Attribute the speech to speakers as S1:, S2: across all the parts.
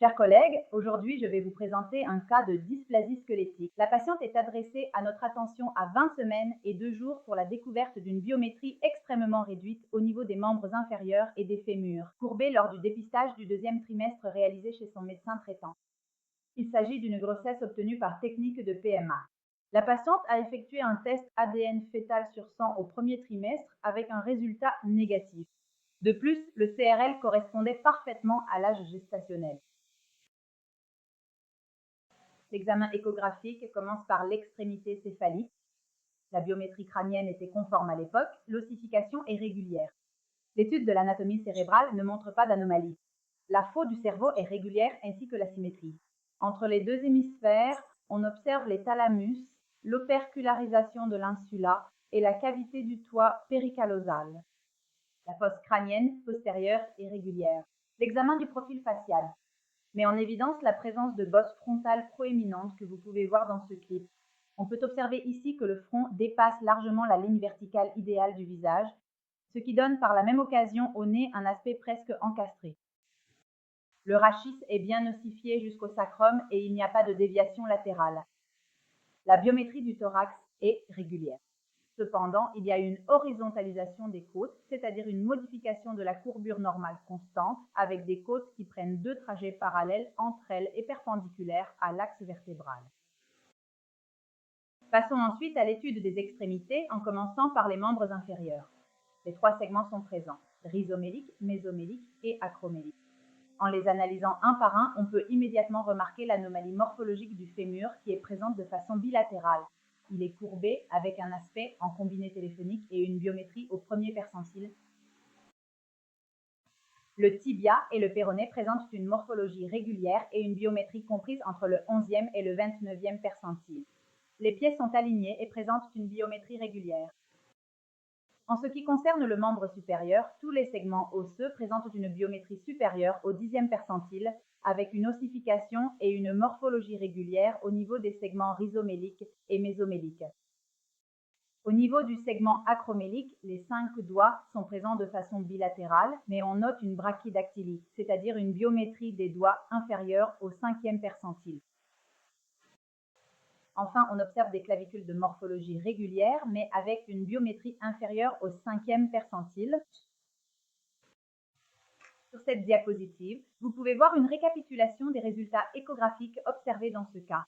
S1: Chers collègues, aujourd'hui je vais vous présenter un cas de dysplasie squelettique. La patiente est adressée à notre attention à 20 semaines et 2 jours pour la découverte d'une biométrie extrêmement réduite au niveau des membres inférieurs et des fémurs, courbés lors du dépistage du deuxième trimestre réalisé chez son médecin traitant. Il s'agit d'une grossesse obtenue par technique de PMA. La patiente a effectué un test ADN fœtal sur sang au premier trimestre avec un résultat négatif. De plus, le CRL correspondait parfaitement à l'âge gestationnel. L'examen échographique commence par l'extrémité céphalique. La biométrie crânienne était conforme à l'époque, l'ossification est régulière. L'étude de l'anatomie cérébrale ne montre pas d'anomalie. La faute du cerveau est régulière ainsi que la symétrie. Entre les deux hémisphères, on observe les thalamus, l'opercularisation de l'insula et la cavité du toit péricallosal. La fosse crânienne postérieure est régulière. L'examen du profil facial met en évidence la présence de bosses frontales proéminentes que vous pouvez voir dans ce clip. On peut observer ici que le front dépasse largement la ligne verticale idéale du visage, ce qui donne par la même occasion au nez un aspect presque encastré. Le rachis est bien ossifié jusqu'au sacrum et il n'y a pas de déviation latérale. La biométrie du thorax est régulière. Cependant, il y a une horizontalisation des côtes, c'est-à-dire une modification de la courbure normale constante avec des côtes qui prennent deux trajets parallèles entre elles et perpendiculaires à l'axe vertébral. Passons ensuite à l'étude des extrémités en commençant par les membres inférieurs. Les trois segments sont présents, rhizomélique, mésomélique et acromélique. En les analysant un par un, on peut immédiatement remarquer l'anomalie morphologique du fémur qui est présente de façon bilatérale. Il est courbé avec un aspect en combiné téléphonique et une biométrie au premier percentile. Le tibia et le péroné présentent une morphologie régulière et une biométrie comprise entre le 11e et le 29e percentile. Les pieds sont alignés et présentent une biométrie régulière. En ce qui concerne le membre supérieur, tous les segments osseux présentent une biométrie supérieure au 10e percentile avec une ossification et une morphologie régulière au niveau des segments rhizoméliques et mésoméliques. Au niveau du segment acromélique, les 5 doigts sont présents de façon bilatérale, mais on note une brachydactylie, c'est-à-dire une biométrie des doigts inférieure au 5e percentile. Enfin, on observe des clavicules de morphologie régulière, mais avec une biométrie inférieure au 5e percentile. Sur cette diapositive, vous pouvez voir une récapitulation des résultats échographiques observés dans ce cas.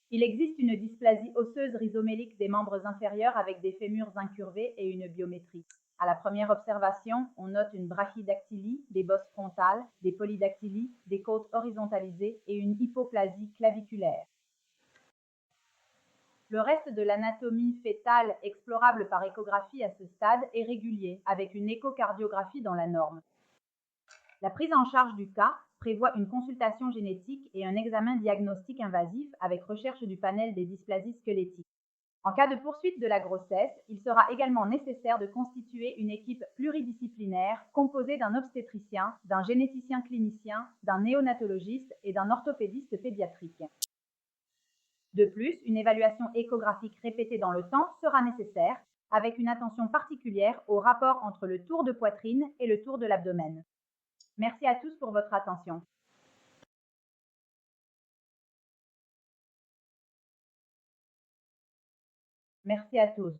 S1: Il existe une dysplasie osseuse rhizomélique des membres inférieurs avec des fémurs incurvés et une biométrie. À la première observation, on note une brachydactylie, des bosses frontales, des polydactylies, des côtes horizontalisées et une hypoplasie claviculaire. Le reste de l'anatomie fœtale explorable par échographie à ce stade est régulier, avec une échocardiographie dans la norme. La prise en charge du cas prévoit une consultation génétique et un examen diagnostique invasif avec recherche du panel des dysplasies squelettiques. En cas de poursuite de la grossesse, il sera également nécessaire de constituer une équipe pluridisciplinaire composée d'un obstétricien, d'un généticien clinicien, d'un néonatologiste et d'un orthopédiste pédiatrique. De plus, une évaluation échographique répétée dans le temps sera nécessaire, avec une attention particulière au rapport entre le tour de poitrine et le tour de l'abdomen. Merci à tous pour votre attention. Merci à tous.